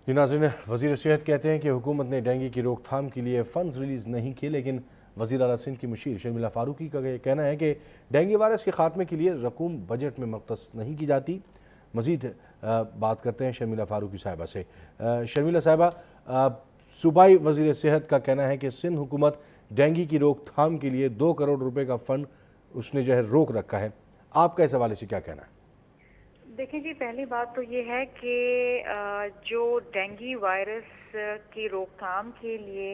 जी नाज़रीन, वज़ीर सेहत कहते हैं कि हुकूमत ने डेंगू की रोक थाम के लिए फ़ंड्स रिलीज़ नहीं किए, लेकिन वज़ीर आला सिंध की मुशीर शर्मिला फ़ारूकी का कहना है कि डेंगू वायरस के ख़ात्मे के लिए रकूम बजट में मख्तस नहीं की जाती। मज़ीद बात करते हैं शर्मिला फ़ारूकी साहिबा से। शर्मिला साहिबा, सूबाई वज़ीर सेहत का कहना है कि सिंध हुकूमत डेंगू की रोक थाम के लिए 2 करोड़ रुपए का फ़ंड उसने जो है रोक रखा है। आपका इस हवाले से क्या कहना है? देखिए जी, पहली बात तो ये है कि जो डेंगू वायरस की रोकथाम के लिए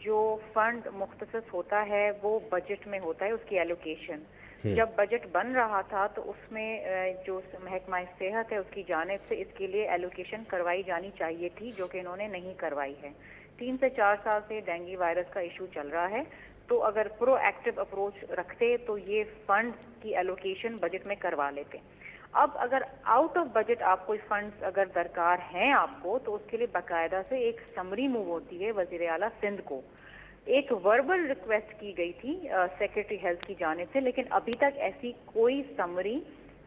जो फंड मुख्तसस होता है वो बजट में होता है, उसकी एलोकेशन। जब बजट बन रहा था तो उसमें जो महकमा सेहत है उसकी जानिब से इसके लिए एलोकेशन करवाई जानी चाहिए थी, जो कि इन्होंने नहीं करवाई है। 3 से 4 साल से डेंगू वायरस का इशू चल रहा है, तो अगर प्रोएक्टिव अप्रोच रखते तो ये फंड की एलोकेशन बजट में करवा लेते। अब अगर आउट ऑफ बजट आप कोई फंड्स अगर दरकार हैं आपको, तो उसके लिए बाकायदा से एक समरी मूव होती है वज़ीर आला सिंध को। एक वर्बल रिक्वेस्ट की गई थी सेक्रेटरी हेल्थ की जानिब से, लेकिन अभी तक ऐसी कोई समरी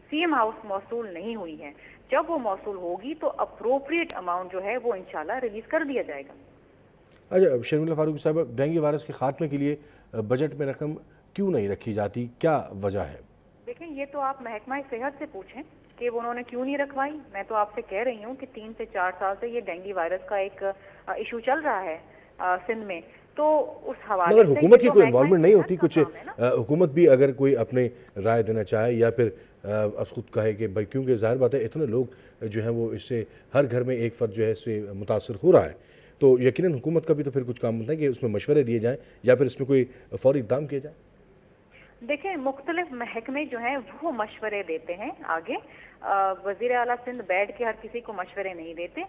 सीएम हाउस मौसूल नहीं हुई है। जब वो मौसूल होगी तो अप्रोप्रिएट अमाउंट जो है वो इंशाल्लाह रिलीज कर दिया जाएगा। अच्छा शर्मिला फ़ारूकी साहब, डेंगू वायरस के ख़ात्मे के लिए बजट में रकम क्यों नहीं रखी जाती, क्या वजह है? देखें, ये तो आप महकमा सेहत से पूछें कि वो उन्होंने क्यों नहीं रखवाई। मैं तो आपसे कह रही हूँ कि 3 से 4 साल से ये डेंगू वायरस का एक इशू चल रहा है सिंध में, तो उस हवाले मगर से हुकूमत की तो कोई महकमा इन्वॉल्वमेंट नहीं सेहत होती? का कुछ काम है ना। हुकूमत भी अगर कोई अपने राय देना चाहे या फिर अब खुद कहे कि भाई, क्योंकि ज़ाहिर बात है इतने लोग जो हैं वो इससे हर घर में एक फ़र्द जो है इससे मुतासर हो रहा है, तो यकीनन हुकूमत का भी तो फिर कुछ काम बनता है कि उसमें मशवरे दिए जाएँ या फिर इसमें कोई फ़ौरी इक़दाम किया जाए। देखें, मुख्तलिफ महकमे जो हैं वो मशवरे देते हैं आगे। वज़ीर आला सिंध बैठ के हर किसी को मशवरे नहीं देते।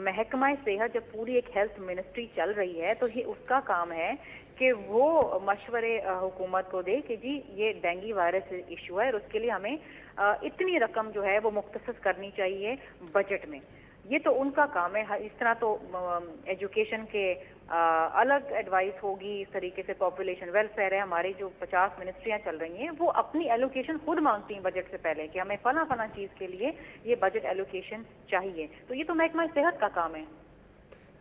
महकमा सेहत जब पूरी एक हेल्थ मिनिस्ट्री चल रही है तो ये उसका काम है कि वो मशवरे हुकूमत को दे कि जी ये डेंगू वायरस इशू है और उसके लिए हमें इतनी रकम जो है वो मुख्तसस करनी चाहिए बजट में। ये तो उनका काम है। इस तरह तो एजुकेशन के अलग एडवाइस होगी, इस तरीके से पॉपुलेशन वेलफेयर है, हमारी जो 50 मिनिस्ट्रियां चल रही हैं वो अपनी एलोकेशन खुद मांगती हैं बजट से पहले कि हमें फला फला चीज के लिए ये बजट एलोकेशन चाहिए। तो ये तो महकमा सेहत का काम है।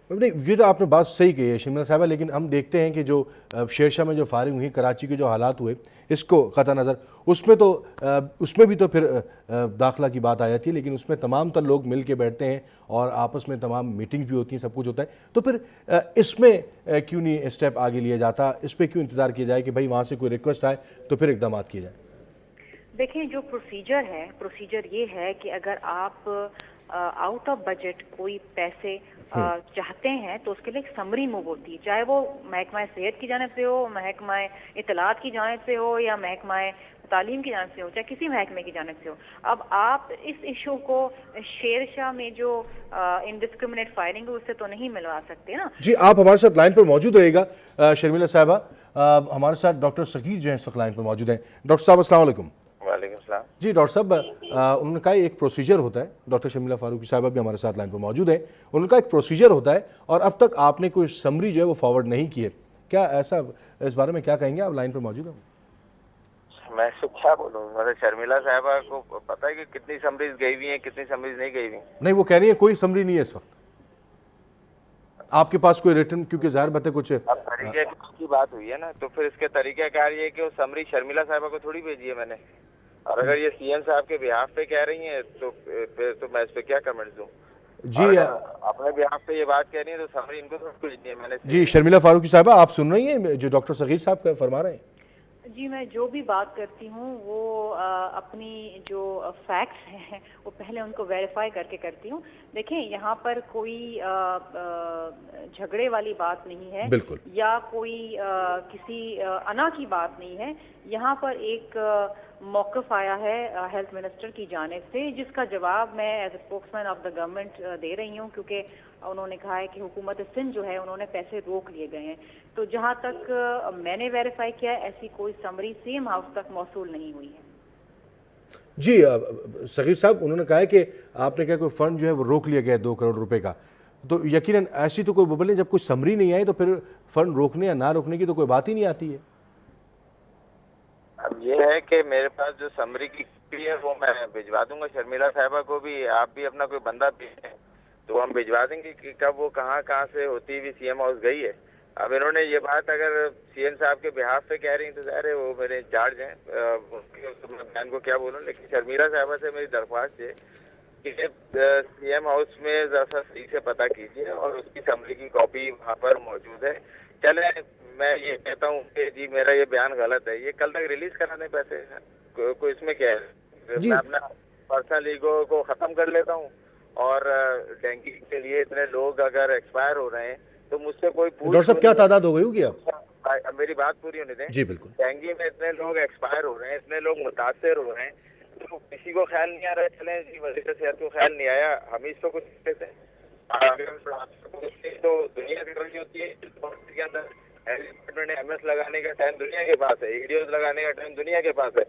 नहीं, ये तो आपने बात सही कही है शिमला साहबा, लेकिन हम देखते हैं कि जो शेरशाह में जो फायरिंग हुई, कराची के जो हालात हुए, इसको कतई नज़र उसमें भी तो फिर दाखिला की बात आ जाती है, लेकिन उसमें तमाम तर लोग मिल के बैठते हैं और आपस में तमाम मीटिंग्स भी होती हैं, सब कुछ होता है। तो फिर इसमें क्यों नहीं स्टेप आगे लिया जाता? इस पर क्यों इंतज़ार किया जाए कि भाई वहाँ से कोई रिक्वेस्ट आए तो फिर इकदाम किए जाए? देखें, जो प्रोसीजर ये है कि अगर आप आउट ऑफ बजट कोई पैसे चाहते हैं तो उसके लिए एक समरी मूव होती है, चाहे वो महकमा सेहत की जानिब से हो, महकमा इत्तलात की जानिब से हो या महकमा तालीम की जानिब से हो, चाहे किसी महकमे की जानिब से हो। अब आप इस इशू को शेरशाह में जो इनडिस्क्रिमिनेट फायरिंग है उससे तो नहीं मिलवा सकते ना। जी, आप हमारे साथ लाइन पर मौजूद रहिएगा शर्मिला साहबा। हमारे साथ डॉक्टर सगीर जो है इस वक्त लाइन पर मौजूद हैं। डॉक्टर साहब अस्सलाम वालेकुम। वालेकुम सलाम। जी डॉक्टर साहब, उन्होंने कहा एक प्रोसीजर होता है, डॉक्टर शर्मिला फारूकी साहबा भी हमारे साथ लाइन पर मौजूद है, उनका एक प्रोसीजर होता है और अब तक आपने कोई समरी जो है वो फॉरवर्ड नहीं की है, क्या ऐसा, इस बारे में क्या कहेंगे? आप लाइन पर मौजूद हैं। मैं क्या बोलूँ, मतलब शर्मिला साहबा को पता है कि कितनी समरीज गई हुई हैं, कितनी समरीज नहीं गई हुई? नहीं, वो कह रही है कोई समरी नहीं है इस वक्त आपके पास कोई रिटर्न, क्योंकि ज़ाहिर बात है कुछ अब तरीके की बात हुई है ना, तो फिर इसके तरीक़ाकार ये कि वो समरी शर्मिला साहबा को थोड़ी भेजी है मैंने, और अगर ये सीएम साहब के बिहाफ पे कह रही हैं तो फिर तो मैं इस पे क्या कमेंट दूं? जी अपने बिहाफ पे ये बात कह रही है तो समरी इनको तो भेजनी है मैंने। जी शर्मिला फारूकी साहबा, आप सुन रही हैं जो डॉक्टर सगीर साहब फरमा रहे हैं? जी, मैं जो भी बात करती हूँ वो अपनी जो फैक्ट्स हैं वो पहले उनको वेरीफाई करके करती हूँ। देखें, यहाँ पर कोई झगड़े वाली बात नहीं है बिल्कुल, या कोई किसी अना की बात नहीं है। यहाँ पर एक मौक़िफ़ आया है हेल्थ मिनिस्टर की जानिब से, जिसका जवाब मैं as a spokesman of the government दे रही हूँ, क्योंकि उन्होंने कहा है कि हुकूमत सिंध जो है उन्होंने पैसे रोक लिए गए हैं। तो जहाँ तक मैंने वेरीफाई किया है, ऐसी कोई समरी सीएम हाउस तक मौसूल नहीं हुई है। जी सगीर साहब, उन्होंने कहा है कि आपने कहा कोई फंड जो है वो रोक लिया गया है 2 करोड़ रुपए का, तो यकीनन ऐसी तो कोई बबल नहीं, जब कोई समरी नहीं आई तो फिर फंड रोकने या ना रोकने की तो कोई बात ही नहीं आती है। अब ये है कि मेरे पास जो समरी की है वो मैं भिजवा दूंगा शर्मिला साहबा को भी, आप भी अपना कोई बंदा भेजें तो हम भिजवा देंगे कि कब वो कहाँ से होती हुई सीएम हाउस गई है। अब इन्होंने ये बात अगर सीएम साहब के बिहाफ पे कह रही हैं तो ज़ाहिर है वो मेरे इंचार्ज हैं, तो मैं बयान को क्या बोलूँ, लेकिन शर्मिला साहबा से मेरी दरख्वास्त है कि सीएम हाउस में ज़रा सा सही से पता कीजिए और उसकी समरी की कॉपी वहाँ पर मौजूद है। चले मैं ये कहता हूँ कि जी मेरा ये बयान गलत है, ये कल तक रिलीज करा दें पैसे, कोई इसमें क्या है। मैं अपना पर्सनल ईगो को ख़त्म कर लेता हूँ और डेंगू के लिए इतने लोग अगर एक्सपायर हो रहे हैं तो मुझसे कोई डॉक्टर साहब क्या तादाद हो गई होगी आप? मेरी बात पूरी होने दें। जी बिल्कुल। डेंगू में इतने लोग एक्सपायर हो रहे हैं, इतने लोग मुतासर हो रहे हैं, तो किसी को ख्याल नहीं आ रहा है। चले जी वज़ीर सेहत को ख्याल नहीं आया, हम ही इसको कुछ कहते हैं। तो दुनिया कर रही होती है के अंदर, डिपार्टमेंट ने एमएस लगाने का टाइम दुनिया के पास है, ईडीओस लगाने का टाइम दुनिया के पास है।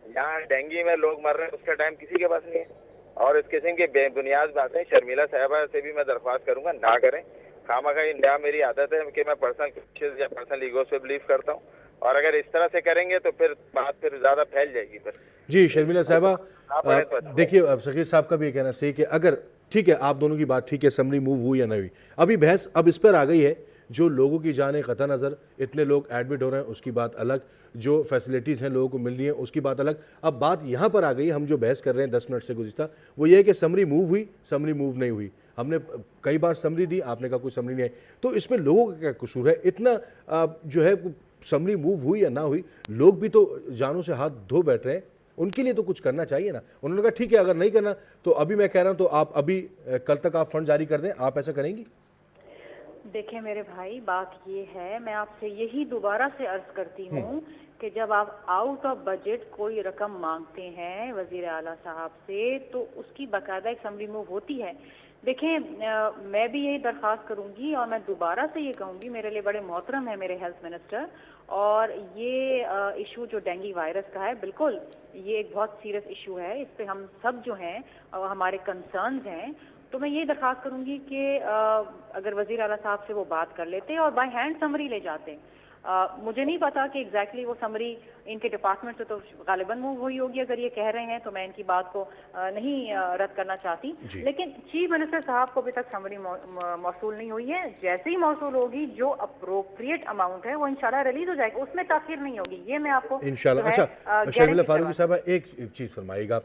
यहाँ डेंगू में लोग मर रहे हैं उसका टाइम किसी के पास नहीं है। और इस किस्म की बेबुनियाद बातें शर्मिला साहबा से भी मैं दरख्वास्त करूंगा ना करें। खामखा इंडिया मेरी आदत है कि मैं पर्सनल या पर्सनल ईगो से बिलीव करता हूँ, और अगर इस तरह से करेंगे तो फिर बात फिर ज़्यादा फैल जाएगी। फिर जी शर्मिला साहबा, देखिए अब शकील साहब का भी ये कहना सही कि अगर ठीक है आप दोनों की बात ठीक है, समरी मूव हुई या नहीं हुई, अभी बहस अब इस पर आ गई है जो लोगों की जाने कतई नज़र, इतने लोग एडमिट हो रहे हैं उसकी बात अलग, जो फैसिलिटीज़ हैं लोगों को मिल रही हैं उसकी बात अलग। अब बात यहाँ पर आ गई, हम जो बहस कर रहे हैं 10 मिनट से गुज़िश्ता, वो ये है कि समरी मूव हुई, समरी मूव नहीं हुई। हमने कई बार समरी दी, आपने कहा कोई समरी नहीं आई, तो इसमें लोगों का क्या कसूर है? इतना जो है समरी मूव हुई या ना हुई, लोग भी तो जानों से हाथ धो बैठ रहे हैं, उनके लिए तो कुछ करना चाहिए ना। उन्होंने कहा ठीक है अगर नहीं करना तो अभी मैं कह रहा हूँ तो आप अभी कल तक आप फंड जारी कर दें, आप ऐसा करेंगी? देखिए मेरे भाई, बात ये है, मैं आपसे यही दोबारा से अर्ज करती हूँ कि जब आप आउट ऑफ बजट कोई रकम मांगते हैं वजीर आला साहब से तो उसकी बाकायदा एक समरी मूव होती है। देखें मैं भी यही दरख्वास्त करूंगी और मैं दोबारा से ये कहूंगी, मेरे लिए बड़े मोहतरम है मेरे हेल्थ मिनिस्टर, और ये इशू जो डेंगू वायरस का है, बिल्कुल ये एक बहुत सीरियस इशू है, इस पे हम सब जो हैं हमारे कंसर्न्स हैं। तो मैं ये दरख्वास्त करूंगी कि अगर वजीर आला साहब से वो बात कर लेते और बाय हैंड समरी ले जाते। मुझे नहीं पता कि एग्जैक्टली वो समरी इनके डिपार्टमेंट से तो गालिबन मूव हुई होगी, अगर ये कह रहे हैं तो मैं इनकी बात को नहीं रद्द करना चाहती, लेकिन चीफ मिनिस्टर साहब को अभी तक समरी मौसूल नहीं हुई है। जैसे ही मौसूल होगी जो अप्रोप्रिएट अमाउंट है वो इंशाल्लाह रिलीज हो जाएगा, उसमें ताखिर नहीं होगी, ये मैं आपको इंशाल्लाह। अच्छा शर्मिला फारूकी साहब एक चीज़ फरमाइएगा,